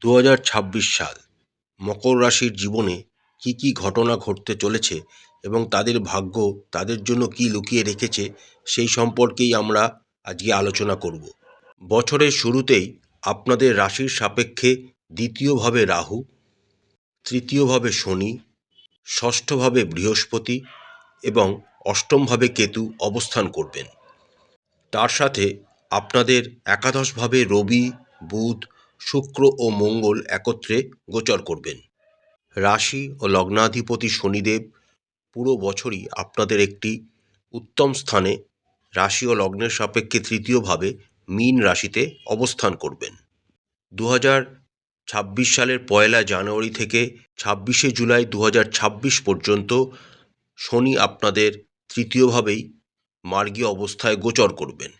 2026 সাল মকর রাশির জীবনে কি কি ঘটনা ঘটতে চলেছে এবং তাদের ভাগ্য তাদের জন্য কি লুকিয়ে রেখেছে সেই সম্পর্কেই আমরা আজকে আলোচনা করব। বছরের শুরুতেই আপনাদের রাশির সাপেক্ষে দ্বিতীয়ভাবে রাহু, তৃতীয়ভাবে শনি, ষষ্ঠভাবে বৃহস্পতি এবং অষ্টমভাবে কেতু অবস্থান করবেন। তার সাথে আপনাদের একাদশভাবে রবি, বুধ, শুক্র ও মঙ্গল একত্রে গোচর করবেন। রাশি ও লগ্নাধিপতি শনিদেব পুরো বছরই আপনাদের একটি উত্তম স্থানে রাশি ও লগ্নের সাপেক্ষে তৃতীয়ভাবে মীন রাশিতে অবস্থান করবেন। 2026 সালের 1 জানুয়ারি থেকে 26 জুলাই 2026 পর্যন্ত শনি আপনাদের তৃতীয়ভাবেই মার্গী অবস্থায় গোচর করবেন।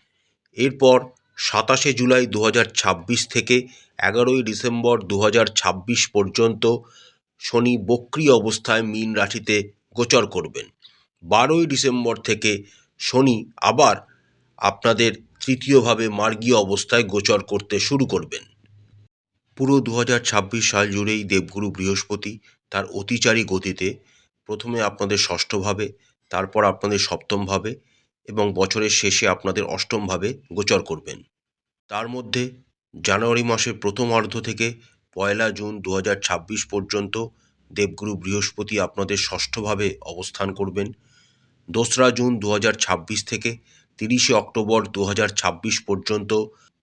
এরপর 27 জুলাই 2026 থেকে 11 ডিসেম্বর 2026 পর্যন্ত শনি বক্রী অবস্থায় মীন রাশিতে গোচর করবেন। 12 ডিসেম্বর থেকে শনি আবার আপনাদের তৃতীয়ভাবে মার্গী অবস্থায় গোচর করতে শুরু করবেন। পুরো 2026 সাল জুড়েই দেবগুরু বৃহস্পতি তার অতিচারী গতিতে প্রথমে আপনাদের ষষ্ঠভাবে, তারপর আপনাদের সপ্তমভাবে এবং বছরের শেষে আপনাদের অষ্টমভাবে গোচর করবেন। তার মধ্যে জানুয়ারি মাসের প্রথমার্ধ থেকে 1 জুন 2026 পর্যন্ত দেবগুরু বৃহস্পতি আপনাদের ষষ্ঠভাবে অবস্থান করবেন। 2 জুন 2026 থেকে 30 অক্টোবর 2026 পর্যন্ত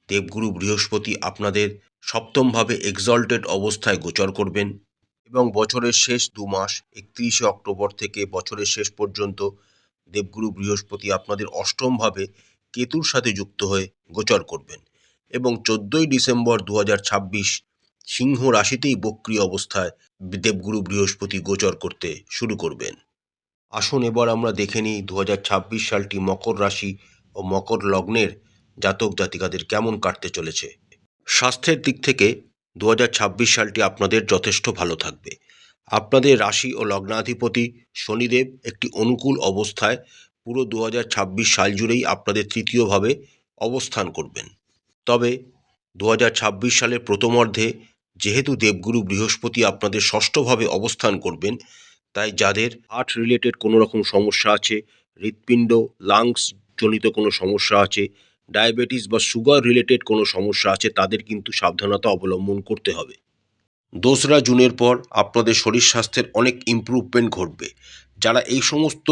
দেবগুরু বৃহস্পতি আপনাদের সপ্তমভাবে এক্সল্টেড অবস্থায় গোচর করবেন এবং বছরের শেষ 2 মাস 31 অক্টোবর থেকে বছরের শেষ পর্যন্ত দেবগুরু বৃহস্পতি আপনাদের অষ্টমভাবে কেতুর সাথে যুক্ত হয়ে গোচর করবেন এবং 14 ডিসেম্বর 2026 সিংহ রাশিতেই বক্রী অবস্থায় দেবগুরু বৃহস্পতি গোচর করতে শুরু করবেন। আসুন এবার আমরা দেখে নিই 2026 সালটি মকর রাশি ও মকর লগ্নের জাতক জাতিকাদের কেমন কাটতে চলেছে। স্বাস্থ্যের দিক থেকে 2026 সালটি আপনাদের যথেষ্ট ভালো থাকবে। আপনাদের রাশি ও লগ্নাধিপতি শনিদেব একটি অনুকূল অবস্থায় পুরো 2026 সাল জুড়েই আপনাদের তৃতীয়ভাবে অবস্থান করবেন। তবে 2026 সালের প্রথমার্ধে যেহেতু দেবগুরু বৃহস্পতি আপনাদের ষষ্ঠভাবে অবস্থান করবেন, তাই যাদের হার্ট রিলেটেড কোনো রকম সমস্যা আছে, হৃৎপিণ্ড লাংস জনিত কোনো সমস্যা আছে, ডায়াবেটিস বা সুগার রিলেটেড কোনো সমস্যা আছে, তাদের কিন্তু সাবধানতা অবলম্বন করতে হবে। 2 জুনের পর আপনাদের শরীর স্বাস্থ্যের অনেক ইমপ্রুভমেন্ট ঘটবে। যারা এই সমস্ত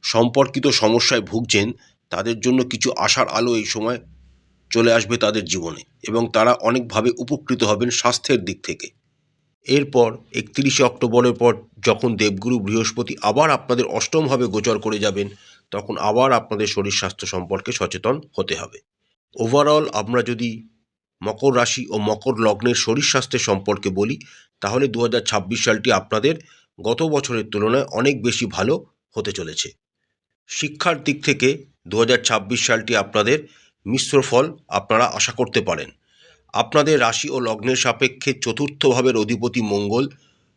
সম্পর্কিত সমস্যায় ভুগছেন তাদের জন্য কিছু আশার আলো এই সময় চলে আসবে তাদের জীবনে এবং তারা অনেকভাবে উপকৃত হবেন স্বাস্থ্যের দিক থেকে। এরপর 31 অক্টোবরের পর যখন দেবগুরু বৃহস্পতি আবার আপনাদের অষ্টমভাবে গোচর করে যাবেন, তখন আবার আপনাদের শরীর স্বাস্থ্য সম্পর্কে সচেতন হতে হবে। ওভারঅল আমরা যদি মকর রাশি ও মকর লগ্নের শরীর স্বাস্থ্যের সম্পর্কে বলি, তাহলে 2026 সালটি আপনাদের গত বছরের তুলনায় অনেক বেশি ভালো হতে চলেছে। শিক্ষার দিক থেকে 2026 সালটি আপনাদের মিশ্র ফল আপনারা আশা করতে পারেন। আপনাদের রাশি ও লগ্নের সাপেক্ষে চতুর্থ ভাবের অধিপতি মঙ্গল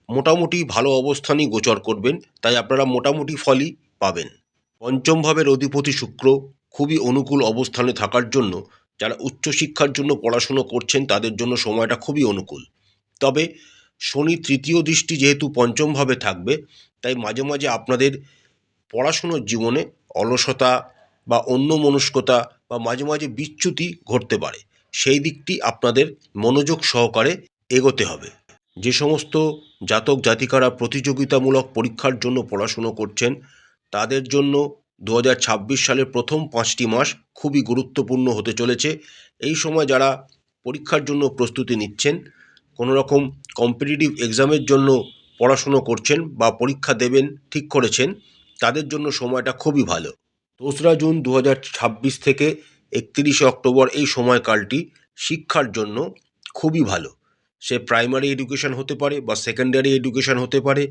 মোটামুটি ভালো অবস্থানই গোচর করবেন, তাই আপনারা মোটামুটি ফলই পাবেন। পঞ্চম ভাবের অধিপতি শুক্র খুবই অনুকূল অবস্থানে থাকার জন্য যারা উচ্চশিক্ষার জন্য পড়াশুনো করছেন তাদের জন্য সময়টা খুবই অনুকূল। তবে শনি তৃতীয় দৃষ্টি যেহেতু পঞ্চমভাবে থাকবে, তাই মাঝে মাঝে আপনাদের পড়াশুনোর জীবনে অলসতা বা অন্যমনস্কতা বা মাঝে মাঝে বিচ্যুতি ঘটতে পারে। সেই দিকটি আপনাদের মনোযোগ সহকারে এগোতে হবে। যে সমস্ত জাতক জাতিকারা প্রতিযোগিতামূলক পরীক্ষার জন্য পড়াশুনো করছেন তাদের জন্য 2026 সালের প্রথম 5টি মাস খুবই গুরুত্বপূর্ণ হতে চলেছে। এই সময় যারা পরীক্ষার জন্য প্রস্তুতি নিচ্ছেন, কোনো রকম কম্পিটিটিভ এক্সামের জন্য পড়াশুনো করছেন বা পরীক্ষা দেবেন ঠিক করেছেন, তাদের জন্য সময়টা খুবই ভালো। 2 জুন 2026 থেকে 31 অক্টোবর এই সময়কালটি শিক্ষার জন্য খুবই ভালো। সে প্রাইমারি এডুকেশন হতে পারে বা সেকেন্ডারি এডুকেশন হতে পারে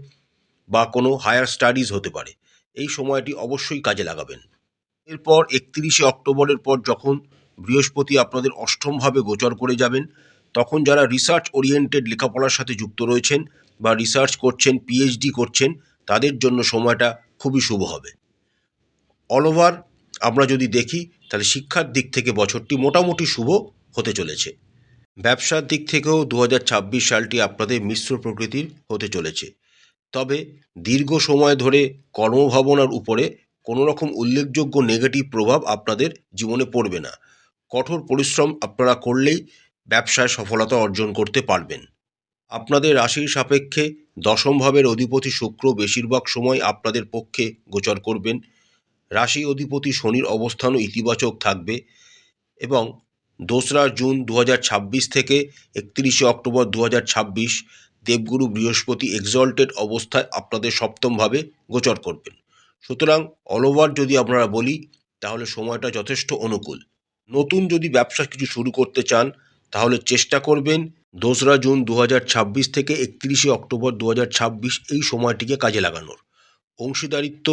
বা কোনো হায়ার স্টাডিজ হতে পারে। এই সময়টি অবশ্যই কাজে লাগাবেন। এরপর 31 অক্টোবরের পর যখন বৃহস্পতি আপনাদের অষ্টমভাবে গোচর করে যাবেন, তখন যারা রিসার্চ ওরিয়েন্টেড লেখাপড়ার সাথে যুক্ত রয়েছেন বা রিসার্চ করছেন, পিএইচডি করছেন, তাদের জন্য সময়টা খুবই শুভ হবে। অল ওভার আমরা যদি দেখি তাহলে শিক্ষার দিক থেকে বছরটি মোটামুটি শুভ হতে চলেছে। ব্যবসার দিক থেকেও 2026 সালটি আপনাদের মিশ্র প্রকৃতির হতে চলেছে। তবে দীর্ঘ সময় ধরে কর্মভাবনার উপরে কোনো রকম উল্লেখযোগ্য নেগেটিভ প্রভাব আপনাদের জীবনে পড়বে না। কঠোর পরিশ্রম আপনারা করলেই ব্যবসায় সফলতা অর্জন করতে পারবেন। আপনাদের রাশির সাপেক্ষে দশম ভাবের অধিপতি শুক্র বেশিরভাগ সময় আপনাদের পক্ষে গোচর করবেন। রাশি অধিপতি শনির অবস্থানও ইতিবাচক থাকবে এবং 2রা জুন 2026 থেকে 31শে অক্টোবর 2026 দেবগুরু বৃহস্পতি এক্সল্টেড অবস্থায় আপনাদের সপ্তমভাবে গোচর করবেন। সুতরাং অল ওভার যদি আপনারা বলি তাহলে সময়টা যথেষ্ট অনুকূল। নতুন যদি ব্যবসা কিছু শুরু করতে চান তাহলে চেষ্টা করবেন 2রা জুন 2026 থেকে 31শে অক্টোবর 2026 এই সময়টিকে কাজে লাগানোর। অংশীদারিত্ব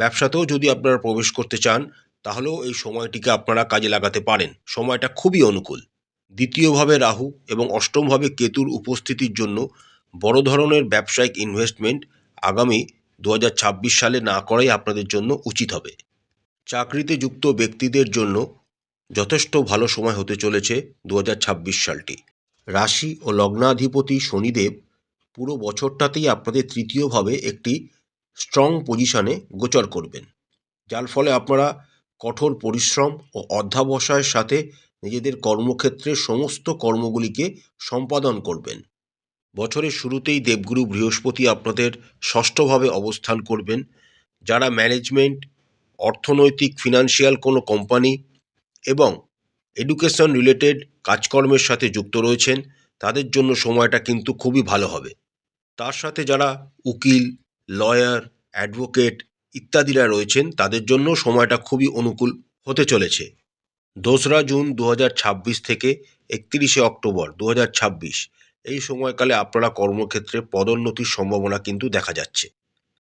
ব্যবসাতেও যদি আপনারা প্রবেশ করতে চান তাহলেও এই সময়টিকে আপনারা কাজে লাগাতে পারেন। সময়টা খুবই অনুকূল। দ্বিতীয়ভাবে রাহু এবং অষ্টমভাবে কেতুর উপস্থিতির জন্য বড় ধরনের ব্যবসায়িক ইনভেস্টমেন্ট আগামী 2026 সালে না করাই আপনাদের জন্য উচিত হবে। চাকরিতে যুক্ত ব্যক্তিদের জন্য যথেষ্ট ভালো সময় হতে চলেছে 2026 সালটি। রাশি ও লগ্নাধিপতি শনিদেব পুরো বছরটাতেই আপনাদের তৃতীয়ভাবে একটি স্ট্রং পজিশনে গোচর করবেন, যার ফলে আপনারা কঠোর পরিশ্রম ও অধ্যবসায়ের সাথে নিজেদের কর্মক্ষেত্রের সমস্ত কর্মগুলিকে সম্পাদন করবেন। বছরের শুরুতেই দেবগুরু বৃহস্পতি আপনাদের ষষ্ঠভাবে অবস্থান করবেন। যারা ম্যানেজমেন্ট, অর্থনৈতিক, ফিনান্সিয়াল কোনো কোম্পানি এবং এডুকেশন রিলেটেড কাজকর্মের সাথে যুক্ত রয়েছেন তাদের জন্য সময়টা কিন্তু খুবই ভালো হবে। তার সাথে যারা উকিল, লয়ার, অ্যাডভোকেট ইত্যাদিরা রয়েছেন তাদের জন্য সময়টা খুবই অনুকূল হতে চলেছে। 2রা জুন 2026 থেকে 31শে অক্টোবর 2026 এই সময়কালে আপনারা কর্মক্ষেত্রে পদোন্নতির সম্ভাবনা কিন্তু দেখা যাচ্ছে।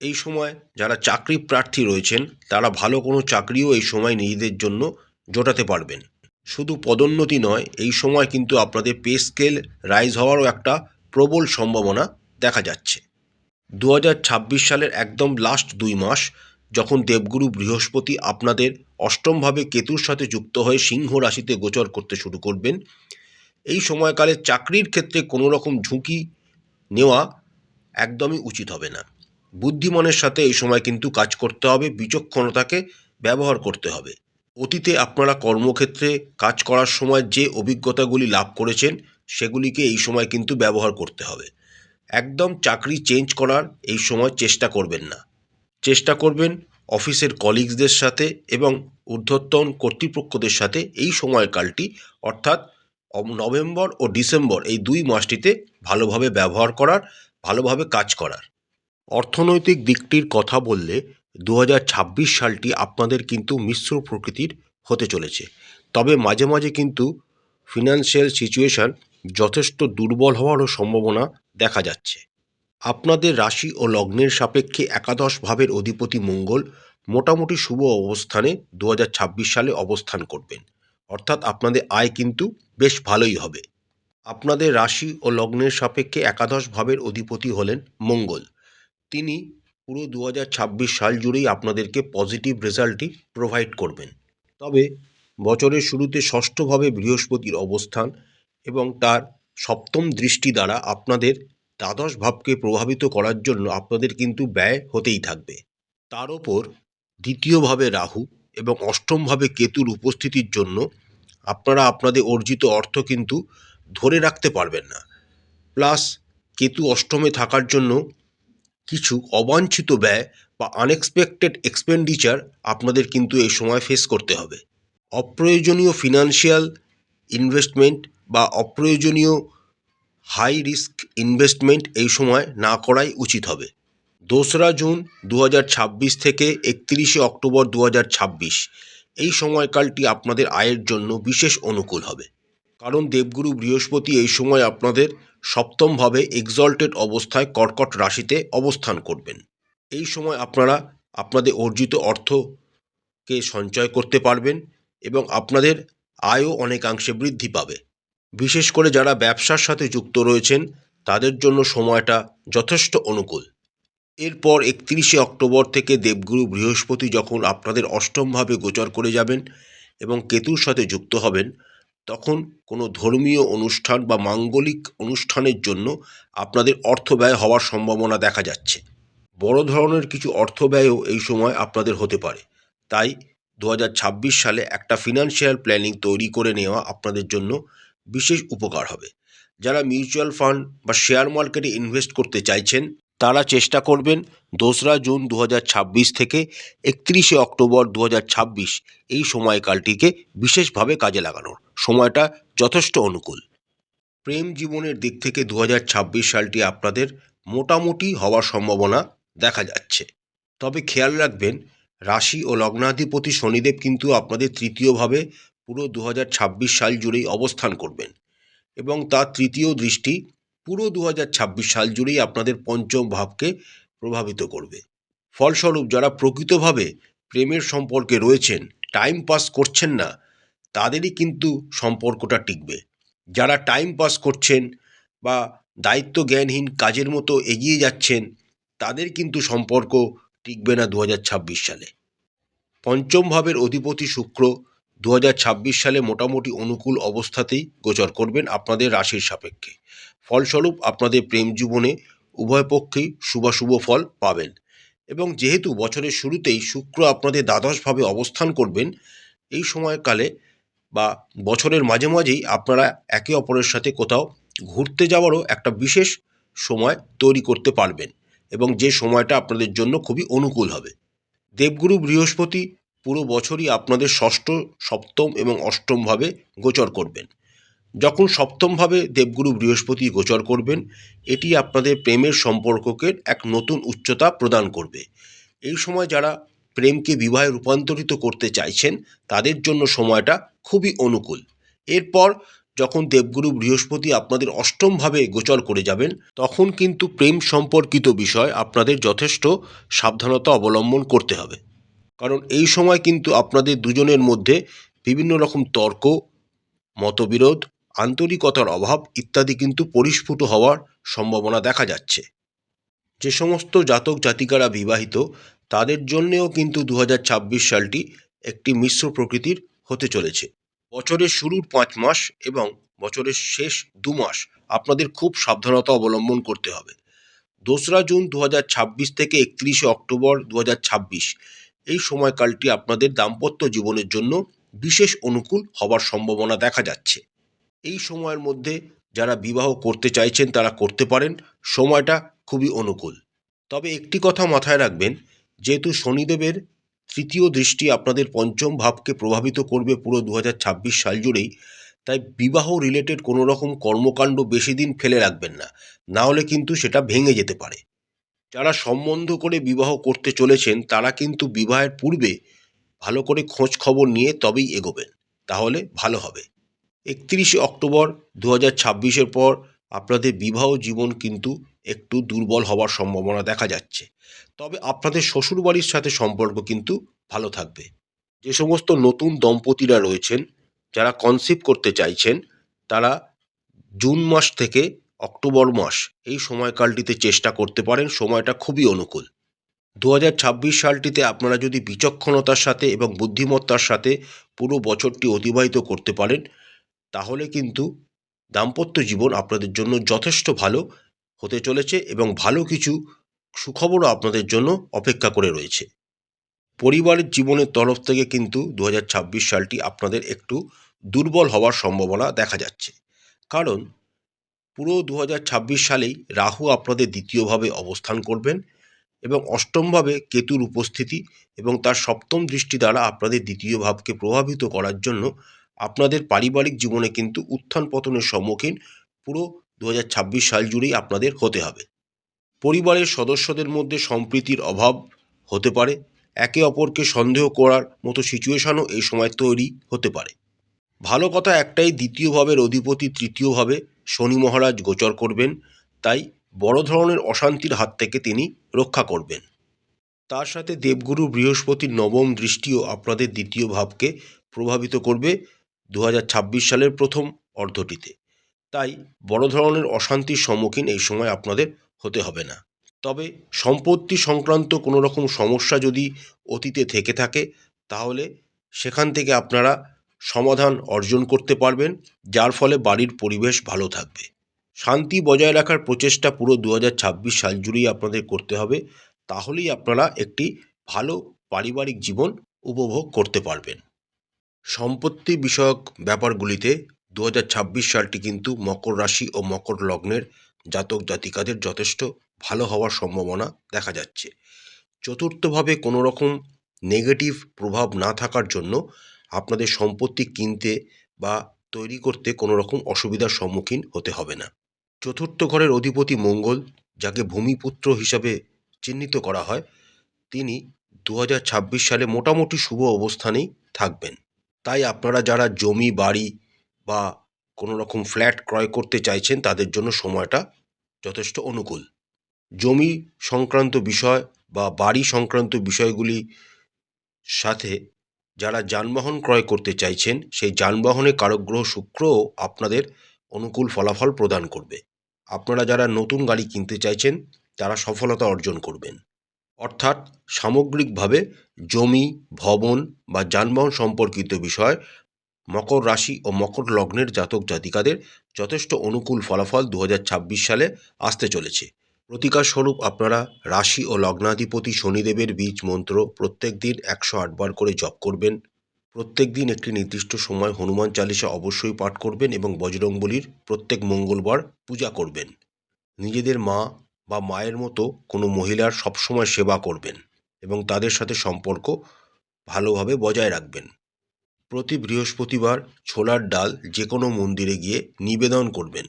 এই সময় যারা চাকরি প্রার্থী রয়েছেন তারা ভালো কোনো চাকরিও এই সময় নিজেদের জন্য জোটাতে পারবেন। শুধু পদোন্নতি নয়, এই সময় কিন্তু আপনাদের পে স্কেল রাইজ হওয়ারও একটা প্রবল সম্ভাবনা দেখা যাচ্ছে। 2026 সালের একদম লাস্ট 2 মাস যখন দেবগুরু বৃহস্পতি আপনাদের অষ্টমভাবে কেতুর সাথে যুক্ত হয়ে সিংহ রাশিতে গোচর করতে শুরু করবেন, এই সময়কালে চাকরির ক্ষেত্রে কোনো রকম ঝুঁকি নেওয়া একদমই উচিত হবে না। বুদ্ধিমানের সাথে এই সময় কিন্তু কাজ করতে হবে, বিচক্ষণতাকে ব্যবহার করতে হবে। অতীতে আপনারা কর্মক্ষেত্রে কাজ করার সময় যে অভিজ্ঞতাগুলি লাভ করেছেন সেগুলিকে এই সময় কিন্তু ব্যবহার করতে হবে। একদম চাকরি চেঞ্জ করার এই সময় চেষ্টা করবেন না। চেষ্টা করবেন অফিসের কলিগসদের সাথে এবং ঊর্ধ্বতন কর্তৃপক্ষদের সাথে এই সময়কালটি অর্থাৎ নভেম্বর ও ডিসেম্বর এই 2 মাসটিতে ভালোভাবে ব্যবহার করার, ভালোভাবে কাজ করার। অর্থনৈতিক দিকটির কথা বললে 2026 সালটি আপনাদের কিন্তু মিশ্র প্রকৃতির হতে চলেছে। তবে মাঝে মাঝে কিন্তু ফিনান্সিয়াল সিচুয়েশান যথেষ্ট দুর্বল হওয়ারও সম্ভাবনা দেখা যাচ্ছে। আপনাদের রাশি ও লগ্নের সাপেক্ষে একাদশ ভাবের অধিপতি মঙ্গল মোটামুটি শুভ অবস্থানে 2026 সালে অবস্থান করবেন, অর্থাৎ আপনাদের আয় কিন্তু বেশ ভালোই হবে। আপনাদের রাশি ও লগ্নের সাপেক্ষে একাদশ ভাবের অধিপতি হলেন মঙ্গল। তিনি পুরো 2026 সাল জুড়েই আপনাদেরকে পজিটিভ রেজাল্টই প্রোভাইড করবেন। তবে বছরের শুরুতে ষষ্ঠভাবে বৃহস্পতির অবস্থান এবং তার সপ্তম দৃষ্টি দ্বারা আপনাদের দ্বাদশ ভাবকে প্রভাবিত করার জন্য আপনাদের কিন্তু ব্যয় হতেই থাকবে। তার ওপর দ্বিতীয়ভাবে রাহু এবং অষ্টমভাবে কেতুর উপস্থিতির জন্য আপনারা আপনাদের অর্জিত অর্থ কিন্তু ধরে রাখতে পারবেন না। প্লাস কেতু অষ্টমে থাকার জন্য কিছু অবাঞ্ছিত ব্যয় বা আনএক্সপেক্টেড এক্সপেন্ডিচার আপনাদের কিন্তু এই সময় ফেস করতে হবে। অপ্রয়োজনীয় ফিনান্সিয়াল ইনভেস্টমেন্ট বা অপ্রয়োজনীয় হাই রিস্ক ইনভেস্টমেন্ট এই সময় না করাই উচিত হবে। 2রা জুন 2026 থেকে 31শে অক্টোবর 2026 এই সময়কালটি আপনাদের আয়ের জন্য বিশেষ অনুকূল হবে, কারণ দেবগুরু বৃহস্পতি এই সময় আপনাদের সপ্তমভাবে এক্সল্টেড অবস্থায় কর্কট রাশিতে অবস্থান করবেন। এই সময় আপনারা আপনাদের অর্জিত অর্থকে সঞ্চয় করতে পারবেন এবং আপনাদের আয়ও অনেকাংশে বৃদ্ধি পাবে। বিশেষ করে যারা ব্যবসার সাথে যুক্ত রয়েছেন তাদের জন্য সময়টা যথেষ্ট অনুকূল। এরপর 31শে অক্টোবর থেকে দেবগুরু বৃহস্পতি যখন আপনাদের অষ্টমভাবে গোচর করে যাবেন এবং কেতুর সাথে যুক্ত হবেন, তখন কোনো ধর্মীয় অনুষ্ঠান বা মাঙ্গলিক অনুষ্ঠানের জন্য আপনাদের অর্থ ব্যয় হওয়ার সম্ভাবনা দেখা যাচ্ছে। বড় ধরনের কিছু অর্থ ব্যয়ও এই সময় আপনাদের হতে পারে। তাই 2026 সালে একটা ফিনান্সিয়াল প্ল্যানিং তৈরি করে নেওয়া আপনাদের জন্য বিশেষ উপকার হবে। যারা মিউচুয়াল ফান্ড বা শেয়ার মার্কেটে ইনভেস্ট করতে চাইছেন, তারা চেষ্টা করবেন 2রা জুন 2026 থেকে 31শে অক্টোবর 2026 এই সময়কালটিকে বিশেষভাবে কাজে লাগানোর। সময়টা যথেষ্ট অনুকূল। প্রেম জীবনের দিক থেকে 2026 সালটি আপনাদের মোটামুটি হওয়ার সম্ভাবনা দেখা যাচ্ছে। তবে খেয়াল রাখবেন, রাশি ও লগ্নাধিপতি শনিদেব কিন্তু আপনাদের তৃতীয়ভাবে পুরো 2026 সাল জুড়েই অবস্থান করবেন এবং তার তৃতীয় দৃষ্টি পুরো 2026 সাল জুড়েই আপনাদের পঞ্চম ভাবকে প্রভাবিত করবে। ফলস্বরূপ যারা প্রকৃতভাবে প্রেমের সম্পর্কে রয়েছেন, টাইম পাস করছেন না, তাদেরই কিন্তু সম্পর্কটা টিকবে। যারা টাইম পাস করছেন বা দায়িত্ব জ্ঞানহীন কাজের মতো এগিয়ে যাচ্ছেন, তাদের কিন্তু সম্পর্ক টিকবে না 2026 সালে। পঞ্চম ভাবের অধিপতি শুক্র 2026 সালে মোটামুটি অনুকূল অবস্থাতেই গোচর করবেন আপনাদের রাশির সাপেক্ষে। ফলস্বরূপ আপনাদের প্রেম জীবনে উভয় পক্ষেই শুভাশুভ ফল পাবেন এবং যেহেতু বছরের শুরুতেই শুক্র আপনাদের দ্বাদশভাবে অবস্থান করবেন, এই সময়কালে বা বছরের মাঝে মাঝেই আপনারা একে অপরের সাথে কোথাও ঘুরতে যাওয়ারও একটা বিশেষ সময় তৈরি করতে পারবেন এবং যে সময়টা আপনাদের জন্য খুবই অনুকূল হবে। দেবগুরু বৃহস্পতি পুরো বছরই আপনাদের ষষ্ঠ, সপ্তম এবং অষ্টম ভাবে গোচর করবেন। যখন সপ্তমভাবে দেবগুরু বৃহস্পতি গোচর করবেন, এটি আপনাদের প্রেমের সম্পর্ককে এক নতুন উচ্চতা প্রদান করবে। এই সময় যারা প্রেমকে বিবাহে রূপান্তরিত করতে চাইছেন, তাদের জন্য সময়টা খুবই অনুকূল। এরপর যখন দেবগুরু বৃহস্পতি আপনাদের অষ্টমভাবে গোচর করে যাবেন, তখন কিন্তু প্রেম সম্পর্কিত বিষয় আপনাদের যথেষ্ট সাবধানতা অবলম্বন করতে হবে। কারণ এই সময় কিন্তু আপনাদের দুজনের মধ্যে বিভিন্ন রকম তর্ক, মতবিরোধ, আন্তরিকতার অভাব ইত্যাদি কিন্তু পরিস্ফুট হওয়ার সম্ভাবনা দেখা যাচ্ছে। যে সমস্ত জাতক জাতিকারা বিবাহিত, তাদের জন্যেও কিন্তু 2026 সালটি একটি মিশ্র প্রকৃতির হতে চলেছে। বছরের শুরুর 5 মাস এবং বছরের শেষ 2 মাস আপনাদের খুব সাবধানতা অবলম্বন করতে হবে। 2রা জুন 2026 থেকে 31শে অক্টোবর 2026 এই সময়কালটি আপনাদের দাম্পত্য জীবনের জন্য বিশেষ অনুকূল হবার সম্ভাবনা দেখা যাচ্ছে। এই সময়ের মধ্যে যারা বিবাহ করতে চাইছেন তারা করতে পারেন, সময়টা খুবই অনুকূল। তবে একটি কথা মাথায় রাখবেন, যেহেতু শনিদেবের তৃতীয় দৃষ্টি আপনাদের পঞ্চম ভাবকে প্রভাবিত করবে পুরো 2026 সাল জুড়েই, তাই বিবাহ রিলেটেড কোনো রকম কর্মকাণ্ড বেশি দিন ফেলে রাখবেন না, না হলে কিন্তু সেটা ভেঙে যেতে পারে। যারা সম্বন্ধ করে বিবাহ করতে চলেছেন, তারা কিন্তু বিবাহের পূর্বে ভালো করে খোঁজ খবর নিয়ে তবেই এগোবেন, তাহলে ভালো হবে। 31শে অক্টোবর 2026-এর পর আপনাদের বিবাহ জীবন কিন্তু একটু দুর্বল হওয়ার সম্ভাবনা দেখা যাচ্ছে। তবে আপনাদের শ্বশুরবাড়ির সাথে সম্পর্ক কিন্তু ভালো থাকবে। যে সমস্ত নতুন দম্পতিরা রয়েছেন, যারা কনসিভ করতে চাইছেন, তারা জুন মাস থেকে অক্টোবর মাস এই সময়কালটিতে চেষ্টা করতে পারেন, সময়টা খুবই অনুকূল। 2026 সালটিতে আপনারা যদি বিচক্ষণতার সাথে এবং বুদ্ধিমত্তার সাথে পুরো বছরটি অতিবাহিত করতে পারেন, তাহলে কিন্তু দাম্পত্য জীবন আপনাদের জন্য যথেষ্ট ভালো হতে চলেছে এবং ভালো কিছু সুখবরও আপনাদের জন্য অপেক্ষা করে রয়েছে। পরিবারের জীবনের তরফ থেকে কিন্তু 2026 সালটি আপনাদের একটু দুর্বল হওয়ার সম্ভাবনা দেখা যাচ্ছে। কারণ পুরো 2026 সালেই রাহু আপনাদের দ্বিতীয়ভাবে অবস্থান করবেন এবং অষ্টমভাবে কেতুর উপস্থিতি এবং তার সপ্তম দৃষ্টি দ্বারা আপনাদের দ্বিতীয় ভাবকে প্রভাবিত করার জন্য আপনাদের পারিবারিক জীবনে কিন্তু উত্থান পতনের সম্মুখীন পুরো 2026 সাল জুড়েই আপনাদের হতে হবে। পরিবারের সদস্যদের মধ্যে সম্প্রীতির অভাব হতে পারে, একে অপরকে সন্দেহ করার মতো সিচুয়েশনও এই সময় তৈরি হতে পারে। ভালো কথা একটাই, দ্বিতীয় ভাবের অধিপতি তৃতীয়ভাবে শনি মহারাজ গোচর করবেন, তাই বড় ধরনের অশান্তির হাত থেকে তিনি রক্ষা করবেন। তার সাথে দেবগুরু বৃহস্পতির নবম দৃষ্টিও আপনাদের দ্বিতীয় ভাবকে প্রভাবিত করবে 2026 সালের প্রথম অর্ধটিতে। তাই বড় ধরনের অশান্তির সম্মুখীন এই সময় আপনাদের হতে হবে না। তবে সম্পত্তি সংক্রান্ত কোনো রকম সমস্যা যদি অতীতে থেকে থাকে, তাহলে সেখান থেকে আপনারা সমাধান অর্জন করতে পারবেন, যার ফলে বাড়ির পরিবেশ ভালো থাকবে। শান্তি বজায় রাখার প্রচেষ্টা পুরো 2026 সাল জুড়েই আপনাদের করতে হবে, তাহলেই আপনারা একটি ভালো পারিবারিক জীবন উপভোগ করতে পারবেন। সম্পত্তি বিষয়ক ব্যাপারগুলিতে 2026 সালটি কিন্তু মকর রাশি ও মকর লগ্নের জাতক জাতিকাদের যথেষ্ট ভালো হওয়ার সম্ভাবনা দেখা যাচ্ছে। চতুর্থভাবে কোনো রকম নেগেটিভ প্রভাব না থাকার জন্য আপনাদের সম্পত্তি কিনতে বা তৈরি করতে কোনো রকম অসুবিধার সম্মুখীন হতে হবে না। চতুর্থ ঘরের অধিপতি মঙ্গল, যাকে ভূমিপুত্র হিসাবে চিহ্নিত করা হয়, তিনি 2026 সালে মোটামুটি শুভ অবস্থানেই থাকবেন। তাই আপনারা যারা জমি বাড়ি বা কোনো রকম ফ্ল্যাট ক্রয় করতে চাইছেন, তাদের জন্য সময়টা যথেষ্ট অনুকূল। জমি সংক্রান্ত বিষয় বা বাড়ি সংক্রান্ত বিষয়গুলি সাথে যারা যানবাহন ক্রয় করতে চাইছেন, সেই যানবাহনে কারকগ্রহ শুক্রও আপনাদের অনুকূল ফলাফল প্রদান করবে। আপনারা যারা নতুন গাড়ি কিনতে চাইছেন, তারা সফলতা অর্জন করবেন। অর্থাৎ সামগ্রিকভাবে জমি, ভবন বা যানবাহন সম্পর্কিত বিষয় মকর রাশি ও মকর লগ্নের জাতক জাতিকাদের যথেষ্ট অনুকূল ফলাফল 2026 সালে আসতে চলেছে। প্রতিকার স্বরূপ আপনারা রাশি ও লগ্নাধিপতি শনিদেবের বীজ মন্ত্র প্রত্যেক দিন 108 বার করে জপ করবেন। প্রত্যেক দিন একটি নির্দিষ্ট সময় হনুমান চালিসা অবশ্যই পাঠ করবেন এবং বজরংবলীর প্রত্যেক মঙ্গলবার পূজা করবেন। নিজেদের মা বা মায়ের মতো কোনো মহিলার সবসময় সেবা করবেন এবং তাদের সাথে সম্পর্ক ভালোভাবে বজায় রাখবেন। প্রতি বৃহস্পতিবার ছোলার ডাল যে কোনো মন্দিরে গিয়ে নিবেদন করবেন।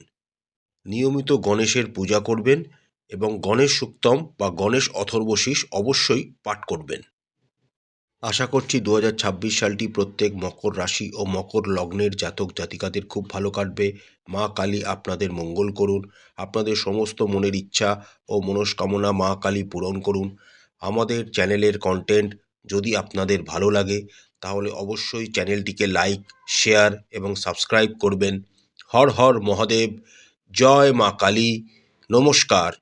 নিয়মিত গণেশের পূজা করবেন এবং গণেশ সূক্তম বা গণেশ অথর্বশীষ অবশ্যই পাঠ করবেন। আশা করছি 2026 সালটি প্রত্যেক মকর রাশি ও মকর লগ্নের জাতক জাতিকাদের খুব ভালো কাটবে। মা কালী আপনাদের মঙ্গল করুন, আপনাদের সমস্ত মনের ইচ্ছা ও মনস্কামনা মা কালী পূরণ করুন। আমাদের চ্যানেলের কন্টেন্ট যদি আপনাদের ভালো লাগে, তাহলে অবশ্যই চ্যানেলটিকে লাইক, শেয়ার এবং সাবস্ক্রাইব করবেন। হর হর মহাদেব, জয় মা কালী, নমস্কার।